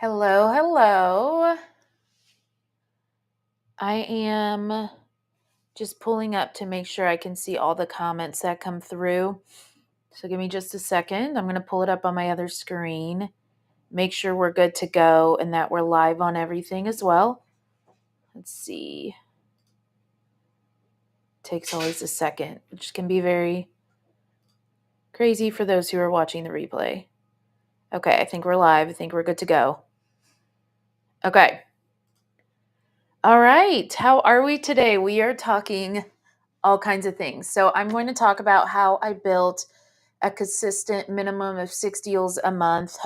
Hello, hello. I am just pulling up to make sure I can see all the comments that come through. So give me just a second. I'm going to pull it up on my other screen. Make sure we're good to go and that we're live on everything as well. Let's see. Takes always a second, which can be very crazy for those who are watching the replay. Okay, I think we're live. I think we're good to go. Okay. All right. How are we today? We are talking all kinds of things. So I'm going to talk about how I built a consistent minimum of 6 deals a month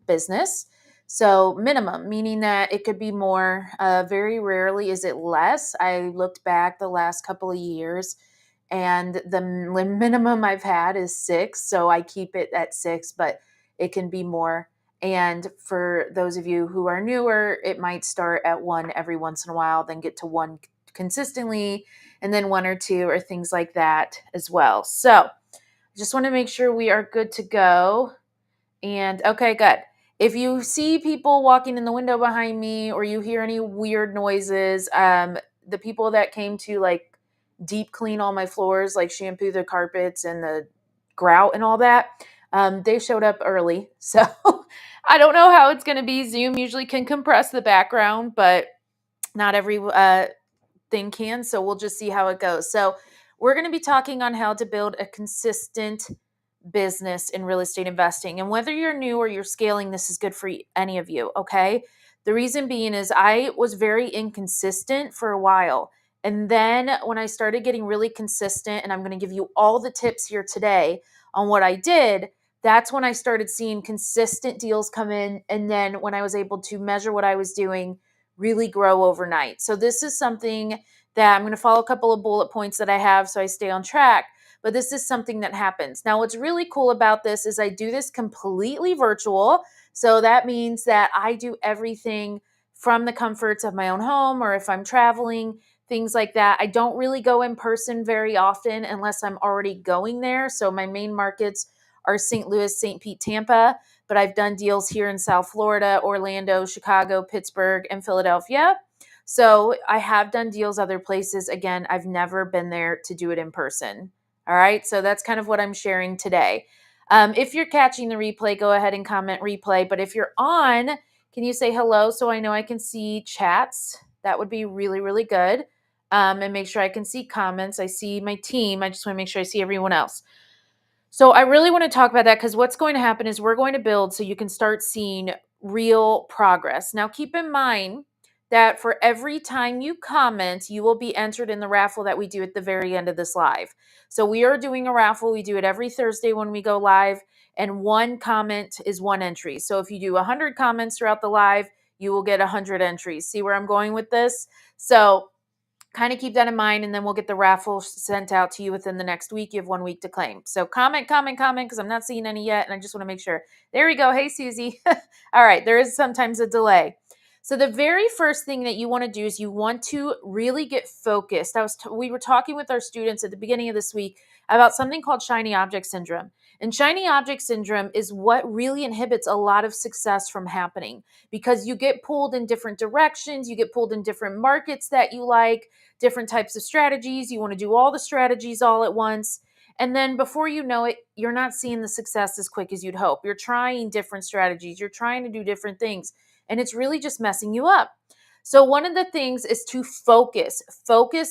business. So minimum, meaning that it could be more. Very rarely is it less. I looked back the last couple of years and the minimum I've had is 6. So I keep it at 6, but it can be more. And for those of you who are newer, it might start at 1 every once in a while, then get to 1 consistently, and then 1 or 2 or things like that as well. So I just want to make sure we are good to go. And okay, good. If you see people walking in the window behind me or you hear any weird noises, the people that came to like deep clean all my floors, like shampoo the carpets and the grout and all that, they showed up early. So I don't know how it's going to be. Zoom usually can compress the background, but not every thing can. So we'll just see how it goes. So we're going to be talking on how to build a consistent business in real estate investing. And whether you're new or you're scaling, this is good for any of you. Okay. The reason being is I was very inconsistent for a while. And then when I started getting really consistent, and I'm going to give you all the tips here today on what I did, that's when I started seeing consistent deals come in. And then when I was able to measure what I was doing, really grow overnight. So this is something that I'm going to follow a couple of bullet points that I have so I stay on track. But this is something that happens. Now, what's really cool about this is I do this completely virtual. So that means that I do everything from the comforts of my own home, or if I'm traveling, things like that. I don't really go in person very often unless I'm already going there. So my main markets are St. Louis, St. Pete, Tampa, but I've done deals here in South Florida, Orlando, Chicago, Pittsburgh, and Philadelphia. So I have done deals other places. Again, I've never been there to do it in person. All right, so that's kind of what I'm sharing today. If you're catching the replay, go ahead and comment replay. But if you're on, can you say hello so I know I can see chats? That would be really, really good. And make sure I can see comments. I see my team. I just want to make sure I see everyone else. So I really want to talk about that because what's going to happen is we're going to build so you can start seeing real progress. Now, keep in mind that for every time you comment, you will be entered in the raffle that we do at the very end of this live. So we are doing a raffle. We do it every Thursday when we go live, and 1 comment is 1 entry. So if you do 100 comments throughout the live, you will get 100 entries. See where I'm going with this? So kind of keep that in mind, and then we'll get the raffle sent out to you within the next week. You have 1 week to claim. So comment, because I'm not seeing any yet, and I just want to make sure. There we go. Hey, Susie. All right. There is sometimes a delay. So the very first thing that you want to do is you want to really get focused. We were talking with our students at the beginning of this week about something called shiny object syndrome. And shiny object syndrome is what really inhibits a lot of success from happening because you get pulled in different directions. You get pulled in different markets that you like, different types of strategies. You want to do all the strategies all at once. And then before you know it, you're not seeing the success as quick as you'd hope. You're trying different strategies. You're trying to do different things. And it's really just messing you up. So one of the things is to focus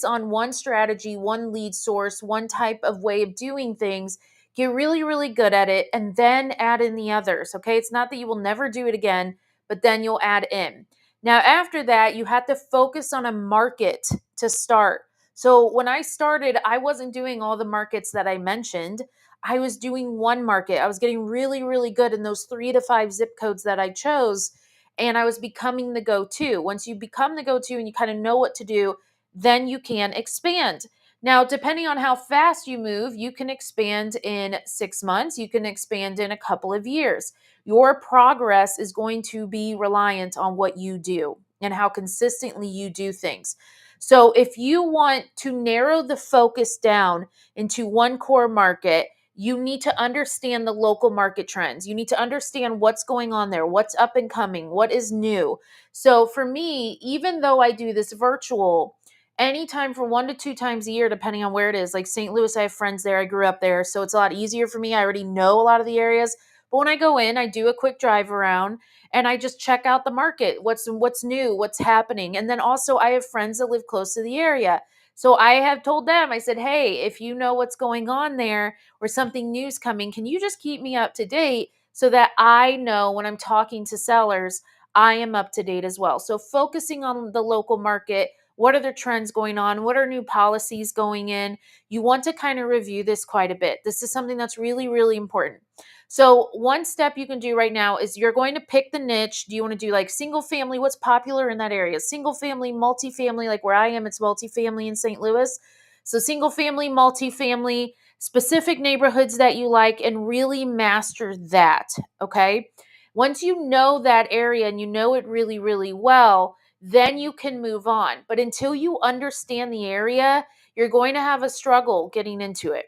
on one strategy, one lead source, one type of way of doing things. Get really, really good at it and then add in the others. Okay. It's not that you will never do it again, but then you'll add in. Now, after that, you have to focus on a market to start. So when I started, I wasn't doing all the markets that I mentioned. I was doing one market. I was getting really, really good in those 3 to 5 zip codes that I chose. And I was becoming the go-to. Once you become the go-to and you kind of know what to do, then you can expand. Now, depending on how fast you move, you can expand in 6 months. You can expand in a couple of years. Your progress is going to be reliant on what you do and how consistently you do things. So if you want to narrow the focus down into one core market, You need to understand the local market trends. You need to understand what's going on there, what's up and coming, what is new. So for me, even though I do this virtual, anytime for 1 to 2 times a year, depending on where it is, like St. Louis, I have friends there. I grew up there. So it's a lot easier for me. I already know a lot of the areas. But when I go in, I do a quick drive around and I just check out the market. What's new, what's happening. And then also I have friends that live close to the area. So I have told them, I said, hey, if you know what's going on there or something new's coming, can you just keep me up to date so that I know when I'm talking to sellers, I am up to date as well. So focusing on the local market, what are the trends going on? What are new policies going in? You want to kind of review this quite a bit. This is something that's really, really important. So, one step you can do right now is you're going to pick the niche. Do you want to do like single family? What's popular in that area? Single family, multifamily, like where I am, it's multifamily in St. Louis. So, single family, multifamily, specific neighborhoods that you like, and really master that. Okay. Once you know that area and you know it really, really well, then you can move on. But until you understand the area, you're going to have a struggle getting into it.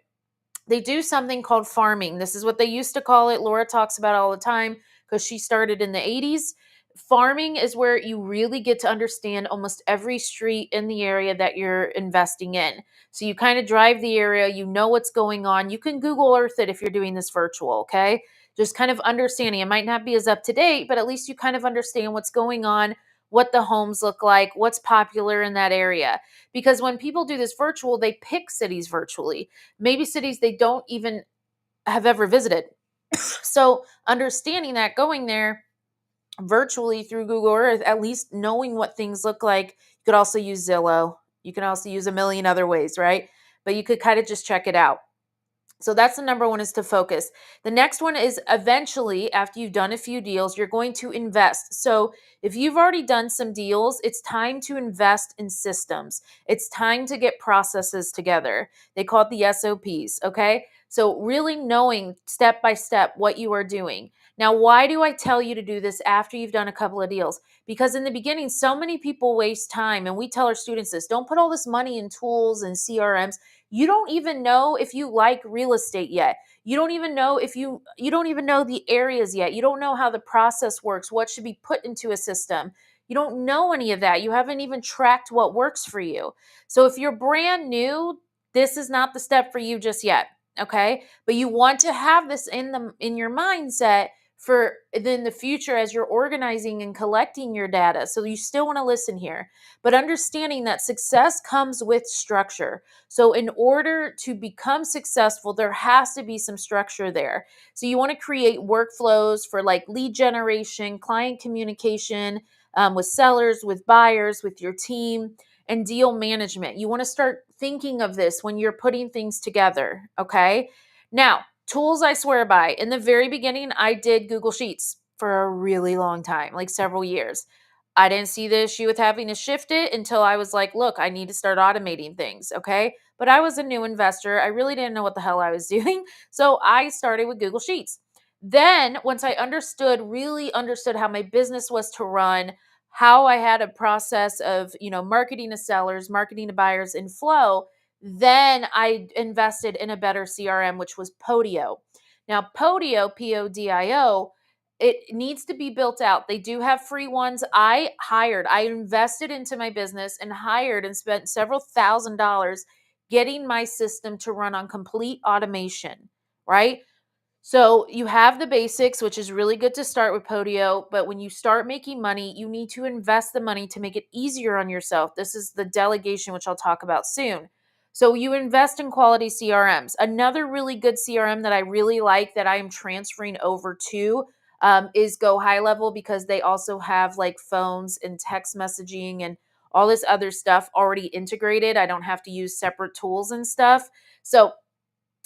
They do something called farming. This is what they used to call it. Laura talks about it all the time because she started in the 80s. Farming is where you really get to understand almost every street in the area that you're investing in. So you kind of drive the area, you know what's going on. You can Google Earth it if you're doing this virtual, okay? Just kind of understanding. It might not be as up to date, but at least you kind of understand what's going on, what the homes look like, what's popular in that area. Because when people do this virtual, they pick cities virtually, maybe cities they don't even have ever visited. So understanding that, going there virtually through Google Earth, at least knowing what things look like. You could also use Zillow. You can also use a million other ways, right? But you could kind of just check it out. So that's the number one, is to focus. The next one is eventually, after you've done a few deals, you're going to invest. So if you've already done some deals, it's time to invest in systems. It's time to get processes together. They call it the SOPs, okay? So really knowing step by step what you are doing. Now, why do I tell you to do this after you've done a couple of deals? Because in the beginning, so many people waste time, and we tell our students this: don't put all this money in tools and CRMs. You don't even know if you like real estate yet. You don't even know if you don't even know the areas yet. You don't know how the process works, what should be put into a system. You don't know any of that. You haven't even tracked what works for you. So if you're brand new, this is not the step for you just yet, okay? But you want to have this in your mindset for in the future as you're organizing and collecting your data. So you still want to listen here, but understanding that success comes with structure. So, in order to become successful, there has to be some structure there. So, you want to create workflows for like lead generation, client communication, with sellers, with buyers, with your team, and deal management. You want to start thinking of this when you're putting things together. Okay. Now, tools I swear by. In the very beginning, I did Google Sheets for a really long time, like several years. I didn't see the issue with having to shift it until I was like, look, I need to start automating things. Okay. But I was a new investor. I really didn't know what the hell I was doing. So I started with Google Sheets. Then, once I really understood how my business was to run, how I had a process of, marketing to sellers, marketing to buyers in flow, then I invested in a better CRM, which was Podio. Now, Podio, Podio, it needs to be built out. They do have free ones. I invested into my business and hired and spent several $1,000s getting my system to run on complete automation, right? So you have the basics, which is really good to start with Podio. But when you start making money, you need to invest the money to make it easier on yourself. This is the delegation, which I'll talk about soon. So you invest in quality CRMs. Another really good CRM that I really like that I am transferring over to is Go High Level, because they also have like phones and text messaging and all this other stuff already integrated. I don't have to use separate tools and stuff. So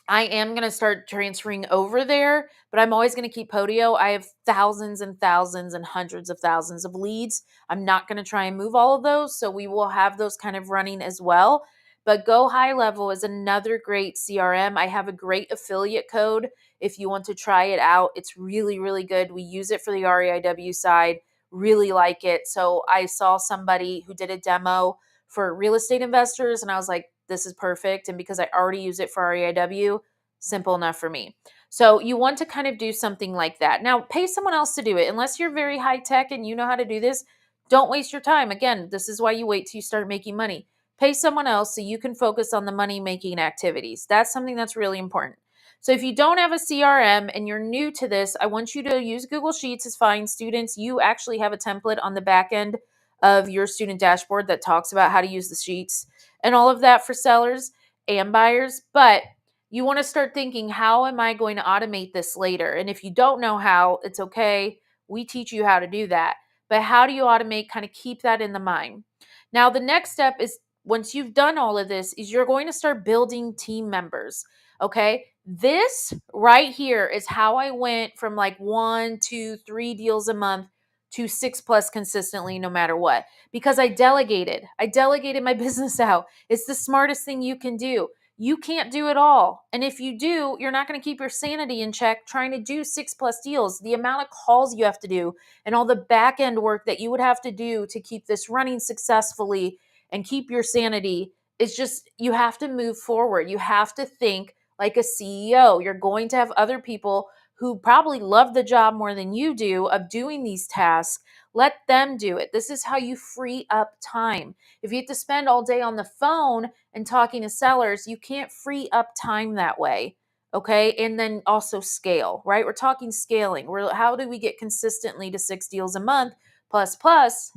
I am going to start transferring over there, but I'm always going to keep Podio. I have thousands and thousands and hundreds of thousands of leads. I'm not going to try and move all of those, so we will have those kind of running as well. But Go High Level is another great CRM. I have a great affiliate code if you want to try it out. It's really, really good. We use it for the REIW side, really like it. So I saw somebody who did a demo for real estate investors, and I was like, this is perfect. And because I already use it for REIW, simple enough for me. So you want to kind of do something like that. Now, pay someone else to do it. Unless you're very high tech and you know how to do this, don't waste your time. Again, this is why you wait till you start making money. Pay someone else so you can focus on the money making activities. That's something that's really important. So if you don't have a CRM and you're new to this, I want you to use Google Sheets as fine. Students, you actually have a template on the back end of your student dashboard that talks about how to use the sheets and all of that for sellers and buyers. But you want to start thinking, how am I going to automate this later? And if you don't know how, it's okay. We teach you how to do that. But how do you automate? Kind of keep that in the mind. Now, the next step is, once you've done all of this, is you're going to start building team members. Okay. This right here is how I went from like 1, 2, 3 deals a month to 6+ consistently, no matter what, because I delegated. I delegated my business out. It's the smartest thing you can do. You can't do it all. And if you do, you're not going to keep your sanity in check trying to do 6+ deals. The amount of calls you have to do and all the back end work that you would have to do to keep this running successfully and keep your sanity is just, you have to move forward. You have to think like a CEO. You're going to have other people who probably love the job more than you do of doing these tasks. Let them do it. This is how you free up time. If you have to spend all day on the phone and talking to sellers, you can't free up time that way. Okay. And then also scale, right? We're talking scaling. How do we get consistently to 6 deals a month plus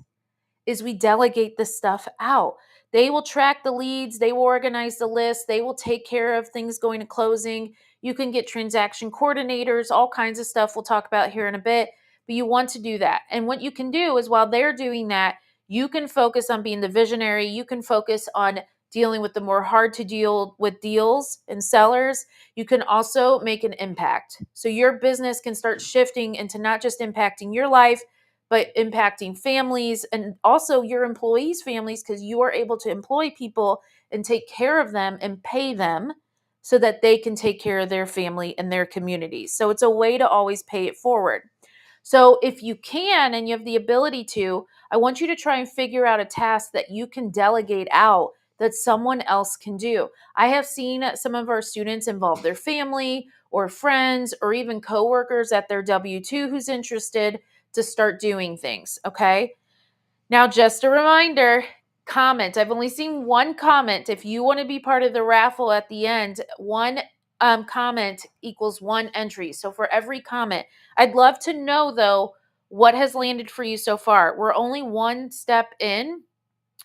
is we delegate this stuff out. They will track the leads, they will organize the list, they will take care of things going to closing. You can get transaction coordinators, all kinds of stuff we'll talk about here in a bit, but you want to do that. And what you can do is, while they're doing that, you can focus on being the visionary, you can focus on dealing with the more hard to deal with deals and sellers. You can also make an impact. So your business can start shifting into not just impacting your life, but impacting families and also your employees' families, because you are able to employ people and take care of them and pay them so that they can take care of their family and their communities. So it's a way to always pay it forward. So if you can and you have the ability to, I want you to try and figure out a task that you can delegate out that someone else can do. I have seen some of our students involve their family or friends or even coworkers at their W-2 who's interested to start doing things. Okay. Now, just a reminder, comment. I've only seen one comment. If you want to be part of the raffle at the end, one comment equals one entry. So for every comment, I'd love to know though, what has landed for you so far. We're only one step in.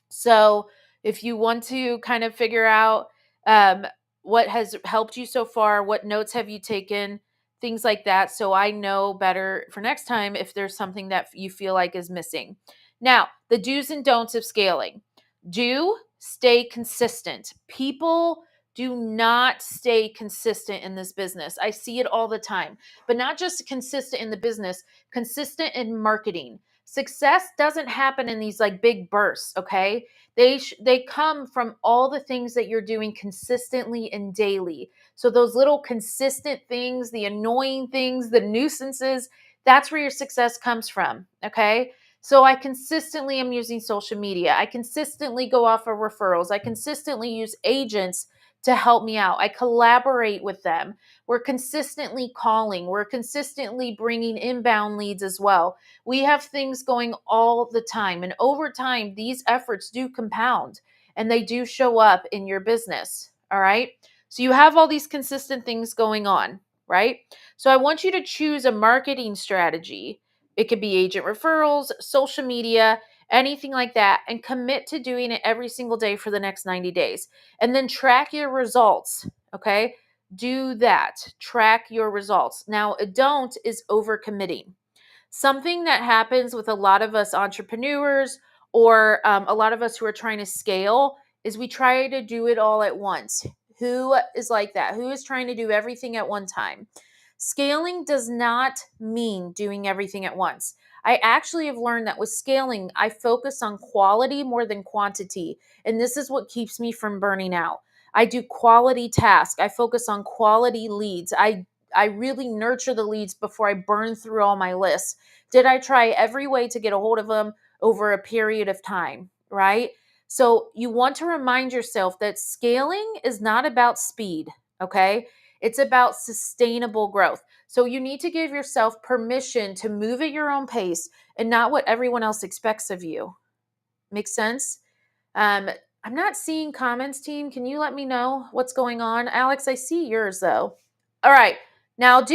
So if you want to kind of figure out um, what has helped you so far, what notes have you taken, things like that, so I know better for next time if there's something that you feel like is missing. Now, the do's and don'ts of scaling. Do stay consistent. People do not stay consistent in this business. I see it all the time, but not just consistent in the business, consistent in marketing. Success doesn't happen in these like big bursts, okay? They come from all the things that you're doing consistently and daily. So those little consistent things, the annoying things, the nuisances, that's where your success comes from, okay? So I consistently am using social media. I consistently go off of referrals. I consistently use agents to help me out. I collaborate with them. We're consistently calling. We're consistently bringing inbound leads as well. We have things going all the time. And over time, these efforts do compound and they do show up in your business. All right. So you have all these consistent things going on, right? So I want you to choose a marketing strategy. It could be agent referrals, social media, anything like that, and commit to doing it every single day for the next 90 days. And then track your results. Okay. Do that. Track your results. Now, a don't is overcommitting. Something that happens with a lot of us entrepreneurs or a lot of us who are trying to scale is we try to do it all at once. Who is like that? Who is trying to do everything at one time? Scaling does not mean doing everything at once. I actually have learned that with scaling, I focus on quality more than quantity. And this is what keeps me from burning out. I do quality tasks. I focus on quality leads. I really nurture the leads before I burn through all my lists. Did I try every way to get a hold of them over a period of time, right? So you want to remind yourself that scaling is not about speed, okay? It's about sustainable growth. So you need to give yourself permission to move at your own pace and not what everyone else expects of you. Makes sense? Um, I'm not seeing comments, team. Can you let me know what's going on? Alex, I see yours though. All right. Now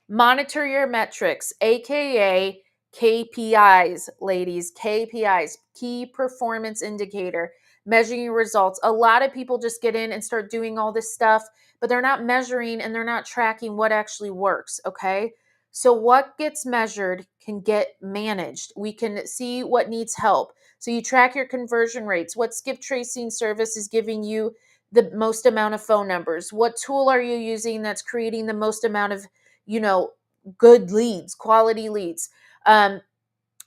monitor your metrics, aka KPIs, ladies. KPIs, key performance indicator, measuring your results. A lot of people just get in and start doing all this stuff, but they're not measuring and they're not tracking what actually works. Okay. So, what gets measured can get managed. We can see what needs help. So, you track your conversion rates. What skip tracing service is giving you the most amount of phone numbers? What tool are you using that's creating the most amount of, you know, good leads, quality leads?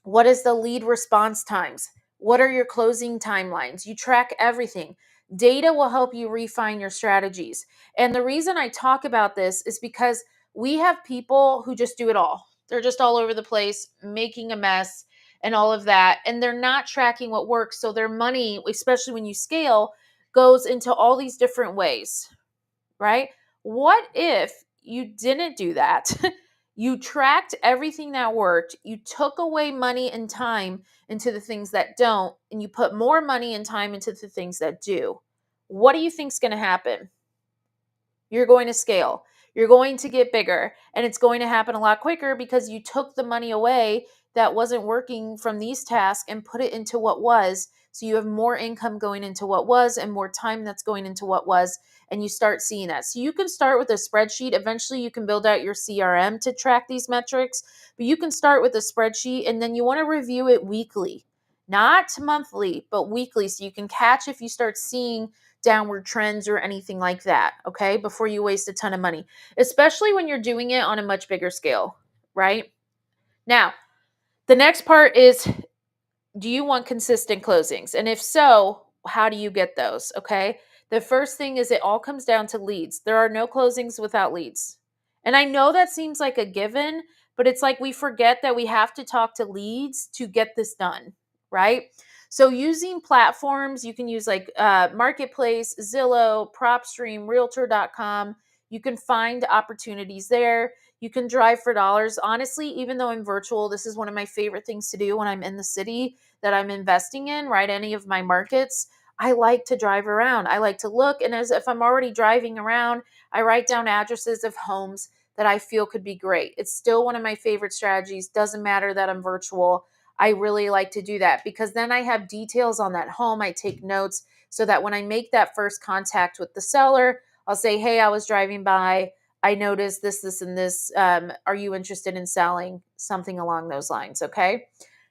What is the lead response times? What are your closing timelines? You track everything. Data will help you refine your strategies. And the reason I talk about this is because we have people who just do it all. They're just all over the place, making a mess and all of that. And they're not tracking what works. So their money, especially when you scale, goes into all these different ways, right? What if you didn't do that? You tracked everything that worked, you took away money and time into the things that don't, and you put more money and time into the things that do. What do you think's going to happen? You're going to scale. You're going to get bigger, and it's going to happen a lot quicker because you took the money away that wasn't working from these tasks and put it into what was. So you have more income going into what was and more time that's going into what was, and you start seeing that. So you can start with a spreadsheet. Eventually, you can build out your CRM to track these metrics, but you can start with a spreadsheet, and then you want to review it weekly, not monthly, but weekly, so you can catch if you start seeing downward trends or anything like that, okay, before you waste a ton of money, especially when you're doing it on a much bigger scale, right? Now, the next part is, do you want consistent closings? And if so, how do you get those? Okay. The first thing is it all comes down to leads. There are no closings without leads. And I know that seems like a given, but it's like we forget that we have to talk to leads to get this done, right? So using platforms, you can use like Marketplace, Zillow, PropStream, Realtor.com. You can find opportunities there. You can drive for dollars. Honestly, even though I'm virtual, this is one of my favorite things to do when I'm in the city that I'm investing in, right? Any of my markets, I like to drive around. I like to look. And as if I'm already driving around, I write down addresses of homes that I feel could be great. It's still one of my favorite strategies. Doesn't matter that I'm virtual. I really like to do that because then I have details on that home. I take notes so that when I make that first contact with the seller, I'll say, hey, I was driving by. I noticed this, this, and this. Are you interested in selling? Something along those lines. Okay.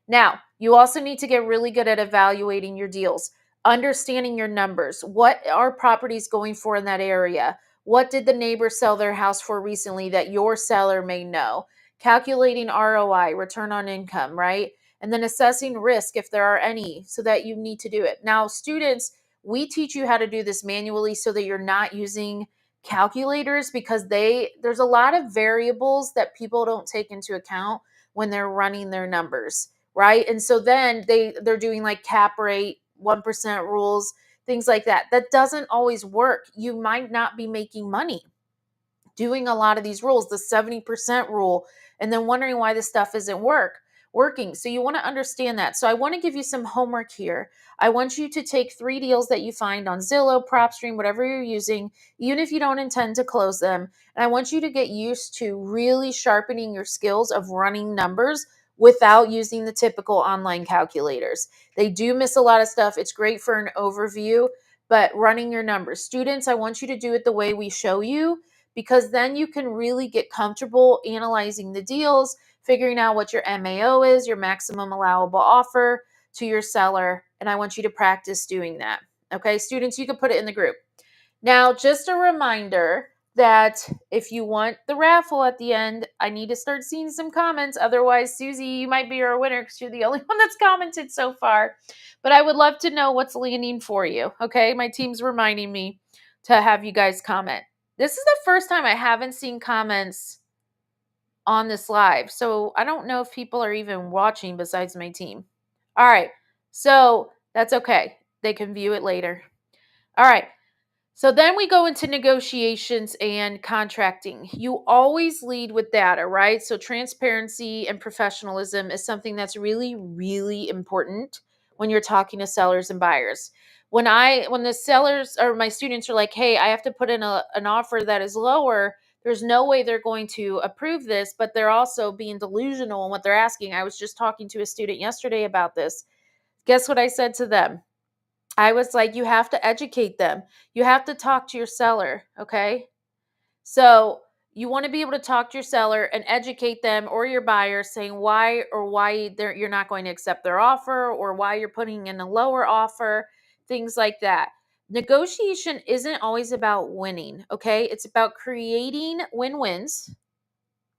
Now, you also need to get really good at evaluating your deals, understanding your numbers. What are properties going for in that area? What did the neighbor sell their house for recently that your seller may know? Calculating ROI, return on income, right? And then assessing risk if there are any so that you need to do it. Now, students, we teach you how to do this manually so that you're not using calculators because there's a lot of variables that people don't take into account when they're running their numbers, right? And so then they're doing like cap rate, 1% rules, things like that. That doesn't always work. You might not be making money doing a lot of these rules, the 70% rule, and then wondering why this stuff isn't working. So you want to understand that. So I want to give you some homework here. I want you to take 3 deals that you find on Zillow, PropStream, whatever you're using, even if you don't intend to close them. And I want you to get used to really sharpening your skills of running numbers without using the typical online calculators. They do miss a lot of stuff. It's great for an overview, but running your numbers. Students, I want you to do it the way we show you because then you can really get comfortable analyzing the deals, figuring out what your MAO is, your maximum allowable offer to your seller. And I want you to practice doing that. Okay, students, you can put it in the group. Now, just a reminder that if you want the raffle at the end, I need to start seeing some comments. Otherwise, Susie, you might be our winner because you're the only one that's commented so far. But I would love to know what's landing for you. Okay, my team's reminding me to have you guys comment. This is the first time I haven't seen comments on this live. So I don't know if people are even watching besides my team. All right. So that's okay. They can view it later. All right. So then we go into negotiations and contracting. You always lead with data, right? So transparency and professionalism is something that's really, really important when you're talking to sellers and buyers. When the sellers or my students are like, "Hey, I have to put in an offer that is lower," there's no way they're going to approve this, but they're also being delusional in what they're asking. I was just talking to a student yesterday about this. Guess what I said to them? I was like, you have to educate them. You have to talk to your seller, okay? So you want to be able to talk to your seller and educate them or your buyer saying why you're not going to accept their offer or why you're putting in a lower offer, things like that. Negotiation isn't always about winning, okay? It's about creating win-wins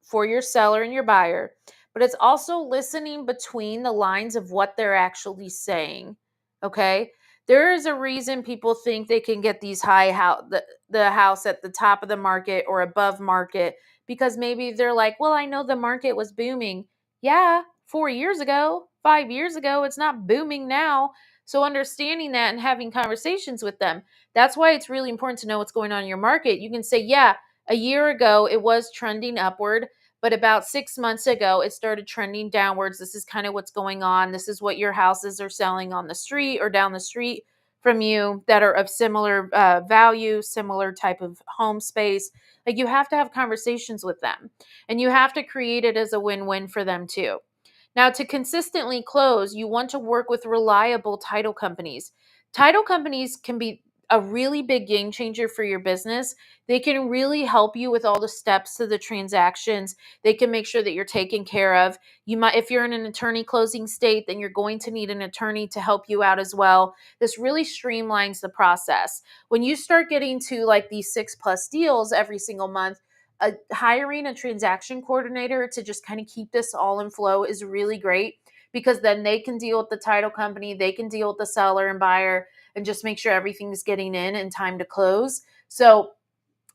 for your seller and your buyer, but it's also listening between the lines of what they're actually saying. Okay? There is a reason people think they can get these high house the house at the top of the market or above market because maybe they're like, "Well, I know the market was booming." Yeah, 4 years ago, 5 years ago, it's not booming now. So understanding that and having conversations with them. That's why it's really important to know what's going on in your market. You can say, "Yeah, a year ago it was trending upward, but about 6 months ago, it started trending downwards. This is kind of what's going on. This is what your houses are selling on the street or down the street from you that are of similar value, similar type of home space." Like you have to have conversations with them and you have to create it as a win win for them too. Now, to consistently close, you want to work with reliable title companies. Title companies can be a really big game changer for your business. They can really help you with all the steps to the transactions. They can make sure that you're taken care of. You might, if you're in an attorney closing state, then you're going to need an attorney to help you out as well. This really streamlines the process. When you start getting to like these 6+ deals every single month, hiring a transaction coordinator to just kind of keep this all in flow is really great because then they can deal with the title company, they can deal with the seller and buyer, and just make sure everything's getting in time to close. So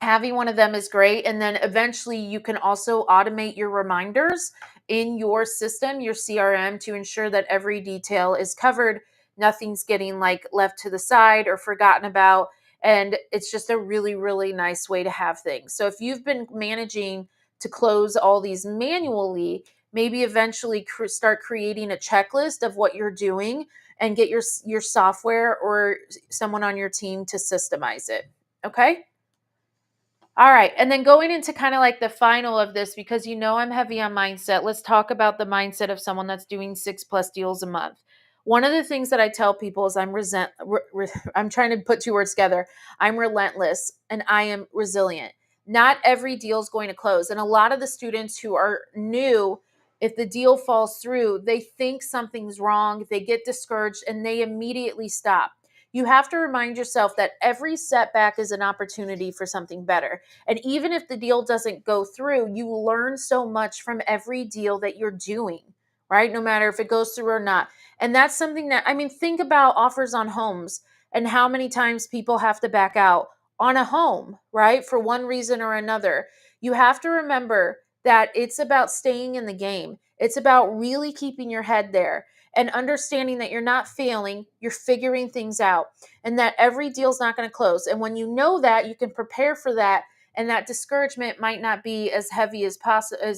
having one of them is great. And then eventually you can also automate your reminders in your system, your CRM, to ensure that every detail is covered. Nothing's getting like left to the side or forgotten about. And it's just a really, really nice way to have things. So if you've been managing to close all these manually, maybe eventually start creating a checklist of what you're doing and get your software or someone on your team to systemize it. Okay? All right. And then going into kind of like the final of this, because I'm heavy on mindset, let's talk about the mindset of someone that's doing 6+ deals a month. One of the things that I tell people is I'm trying to put two words together. I'm relentless and I am resilient. Not every deal is going to close. And a lot of the students who are new, if the deal falls through, they think something's wrong, they get discouraged, and they immediately stop. You have to remind yourself that every setback is an opportunity for something better. And even if the deal doesn't go through, you learn so much from every deal that you're doing, right? No matter if it goes through or not. And that's something that, I mean, think about offers on homes and how many times people have to back out on a home, right? For one reason or another. You have to remember that it's about staying in the game. It's about really keeping your head there and understanding that you're not failing, you're figuring things out, and that every deal's not going to close. And when you know that, you can prepare for that, and that discouragement might not be as heavy as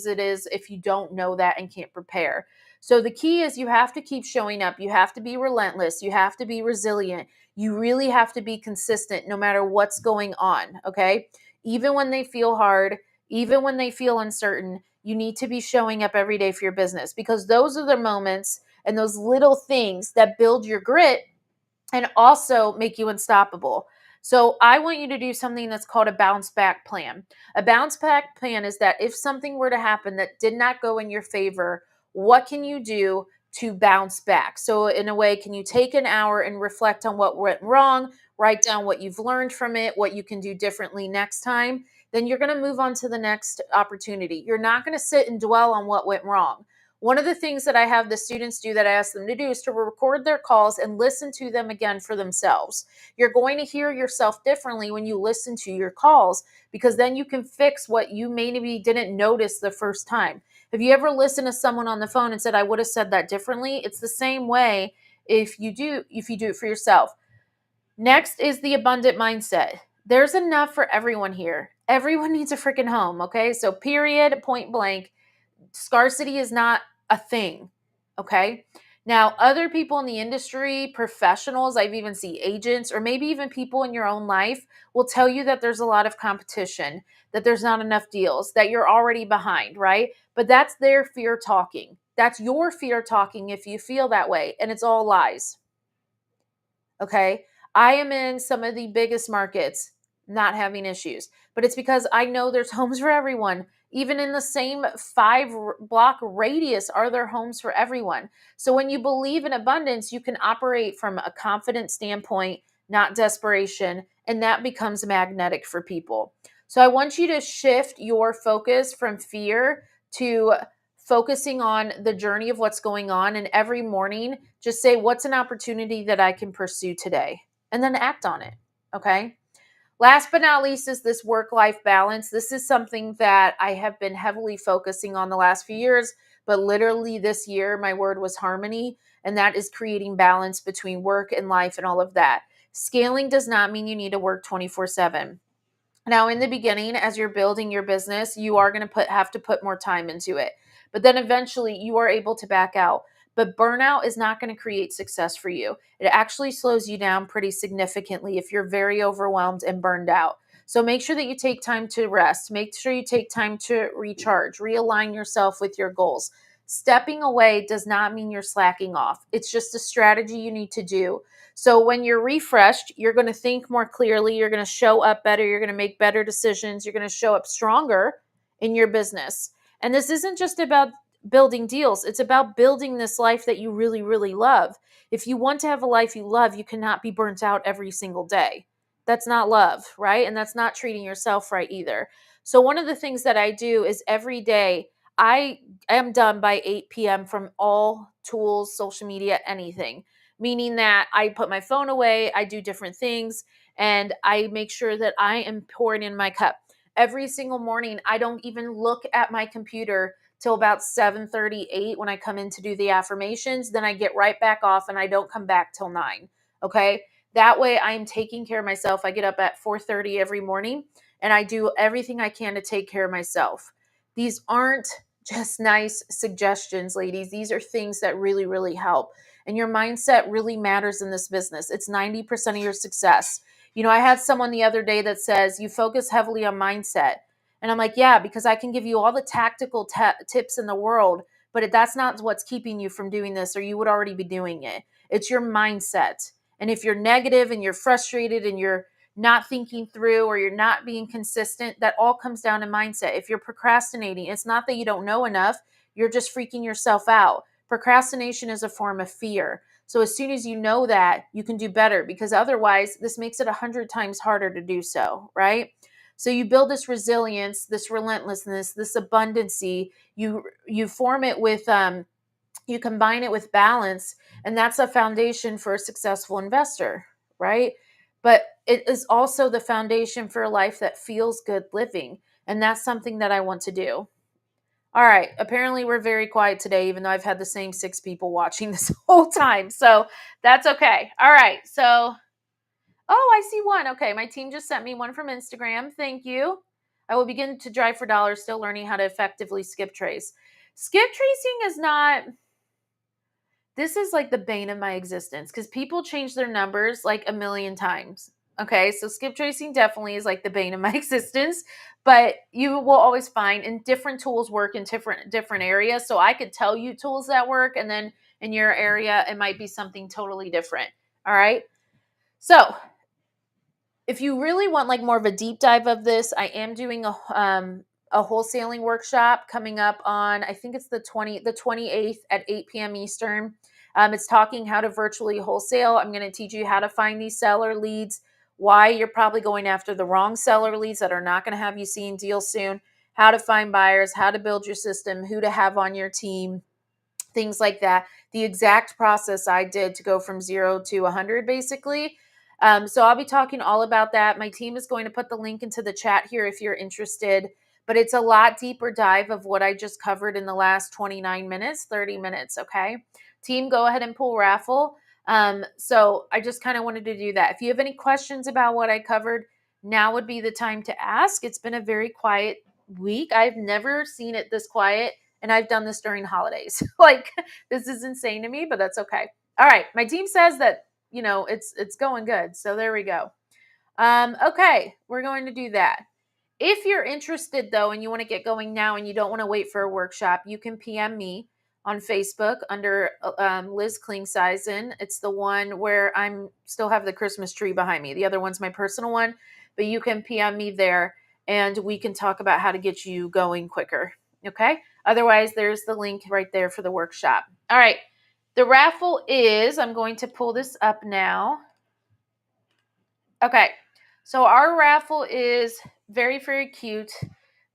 it is if you don't know that and can't prepare. So the key is you have to keep showing up. You have to be relentless. You have to be resilient. You really have to be consistent no matter what's going on, okay? Even when they feel hard, even when they feel uncertain, you need to be showing up every day for your business because those are the moments and those little things that build your grit and also make you unstoppable. So I want you to do something that's called a bounce back plan. A bounce back plan is that if something were to happen that did not go in your favor, what can you do to bounce back? So in a way, can you take an hour and reflect on what went wrong, write down what you've learned from it, what you can do differently next time? Then you're going to move on to the next opportunity. You're not going to sit and dwell on what went wrong. One of the things that I have the students do that I ask them to do is to record their calls and listen to them again for themselves. You're going to hear yourself differently when you listen to your calls because then you can fix what you maybe didn't notice the first time. Have you ever listened to someone on the phone and said, "I would have said that differently"? It's the same way if you do it for yourself. Next is the abundant mindset. There's enough for everyone here. Everyone needs a freaking home, okay? So, period, point blank. Scarcity is not a thing, okay? Now, other people in the industry, professionals, I've even seen agents, or maybe even people in your own life will tell you that there's a lot of competition, that there's not enough deals, that you're already behind, right? But that's their fear talking. That's your fear talking if you feel that way, and it's all lies. Okay. I am in some of the biggest markets not having issues, but it's because I know there's homes for everyone. Even in the same block radius, are there homes for everyone? So when you believe in abundance, you can operate from a confident standpoint, not desperation, and that becomes magnetic for people. So I want you to shift your focus from fear to focusing on the journey of what's going on. And every morning, just say, what's an opportunity that I can pursue today? And then act on it. Okay. Last but not least is this work life balance. This is something that I have been heavily focusing on the last few years, but literally this year, my word was harmony. And that is creating balance between work and life and all of that. Scaling does not mean you need to work 24/7. Now, in the beginning, as you're building your business, you are going to have to put more time into it. But then eventually you are able to back out. But burnout is not going to create success for you. It actually slows you down pretty significantly if you're very overwhelmed and burned out. So make sure that you take time to rest. Make sure you take time to recharge, realign yourself with your goals. Stepping away does not mean you're slacking off. It's just a strategy you need to do. So when you're refreshed, you're going to think more clearly, you're going to show up better, you're going to make better decisions, you're going to show up stronger in your business. And this isn't just about building deals, it's about building this life that you really, really love. If you want to have a life you love, you cannot be burnt out every single day. That's not love, right? And that's not treating yourself right either. So, one of the things that I do is every day I am done by 8 p.m. from all tools, social media, anything, meaning that I put my phone away, I do different things, and I make sure that I am pouring in my cup. Every single morning, I don't even look at my computer till about 7:38 when I come in to do the affirmations. Then I get right back off and I don't come back till 9. Okay? That way I'm taking care of myself. I get up at 4:30 every morning and I do everything I can to take care of myself. These aren't just nice suggestions, ladies. These are things that really, really help. And your mindset really matters in this business. It's 90% of your success. You know, I had someone the other day that says, you focus heavily on mindset. And I'm like, yeah, because I can give you all the tactical tips in the world, but that's not what's keeping you from doing this, or you would already be doing it. It's your mindset. And if you're negative and you're frustrated and you're not thinking through or you're not being consistent, that all comes down to mindset. If you're procrastinating, it's not that you don't know enough, you're just freaking yourself out. Procrastination is a form of fear. So as soon as you know that, you can do better, because otherwise this makes it 100 times harder to do so, right? So you build this resilience, this relentlessness, this abundancy. You form it with you combine it with balance, and that's a foundation for a successful investor, right? But it is also the foundation for a life that feels good living, and that's something that I want to do. All right. Apparently, we're very quiet today, even though I've had the same 6 people watching this whole time. So that's okay. All right. So, oh, I see one. Okay. My team just sent me one from Instagram. Thank you. I will begin to drive for dollars, still learning how to effectively skip trace. Skip tracing is not, this is like the bane of my existence because people change their numbers like a million times. Okay, so skip tracing definitely is like the bane of my existence, but you will always find, and different tools work in different areas. So I could tell you tools that work, and then in your area it might be something totally different. All right. So if you really want like more of a deep dive of this, I am doing a wholesaling workshop coming up on, I think it's the 28th at 8 p.m. Eastern. It's talking how to virtually wholesale. I'm going to teach you how to find these seller leads, why you're probably going after the wrong seller leads that are not going to have you seeing deals soon, how to find buyers, how to build your system, who to have on your team, things like that. The exact process I did to go from 0 to 100, basically. So I'll be talking all about that. My team is going to put the link into the chat here if you're interested, but it's a lot deeper dive of what I just covered in the last 29 minutes, 30 minutes. Okay. Team, go ahead and pull raffle. So I just kind of wanted to do that. If you have any questions about what I covered, now would be the time to ask. It's been a very quiet week. I've never seen it this quiet, and I've done this during holidays. Like, this is insane to me, but that's okay. All right, my team says that, it's going good. So there we go. Okay, we're going to do that. If you're interested, though, and you want to get going now and you don't want to wait for a workshop, you can PM me on Facebook under Liz Klingseisen. It's the one where I'm still have the Christmas tree behind me. The other one's my personal one, but you can PM me there and we can talk about how to get you going quicker. Okay? Otherwise, there's the link right there for the workshop. All right. The raffle is, I'm going to pull this up now. Okay. So our raffle is very, very cute,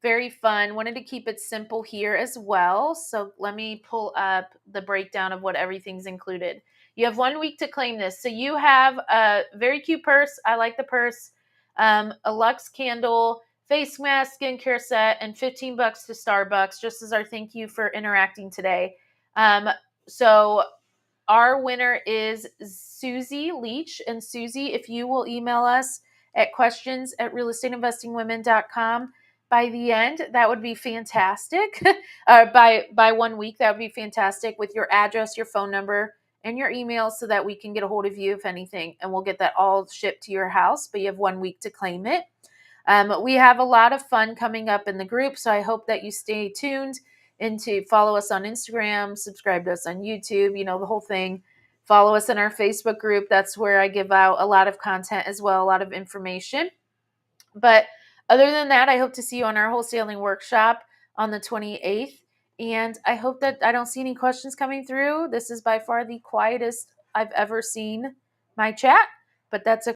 very fun. Wanted to keep it simple here as well. So let me pull up the breakdown of what everything's included. You have 1 week to claim this. So you have a very cute purse. I like the purse. A Lux candle, face mask, skincare set, and $15 to Starbucks, just as our thank you for interacting today. So our winner is Susie Leach. And Susie, if you will email us at questions@realestateinvestingwomen.com by the end, that would be fantastic. By 1 week, that would be fantastic, with your address, your phone number, and your email, so that we can get a hold of you if anything, and we'll get that all shipped to your house. But you have 1 week to claim it. We have a lot of fun coming up in the group, so I hope that you stay tuned and to follow us on Instagram, subscribe to us on YouTube, the whole thing. Follow us in our Facebook group. That's where I give out a lot of content as well, a lot of information. But other than that, I hope to see you on our wholesaling workshop on the 28th. And I hope that I don't see any questions coming through. This is by far the quietest I've ever seen my chat, but that's